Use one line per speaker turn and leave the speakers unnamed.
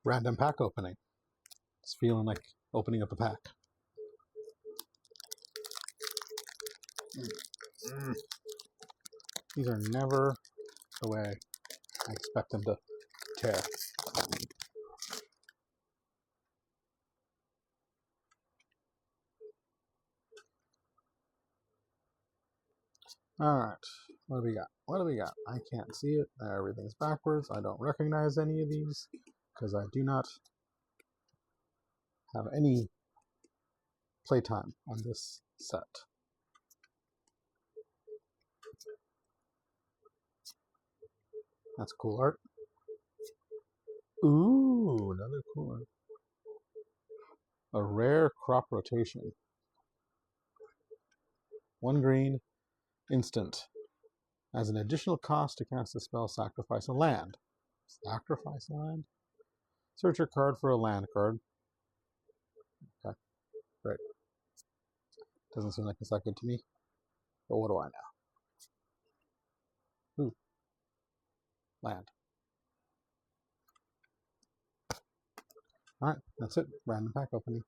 Random pack opening. It's feeling like opening up a pack. These are never the way I expect them to tear. Alright, what do we got? What do we got? I can't see it. Everything's backwards. I don't recognize any of these because I do not have any playtime on this set. That's cool art. Ooh, another cool art. A rare crop rotation. 1 green, instant. As an additional cost to cast a spell, sacrifice a land. Sacrifice a land? Search your card for a land card. Okay, great. Doesn't seem like it's that good to me. But what do I know? Ooh. Land. Alright, that's it. Random pack opening.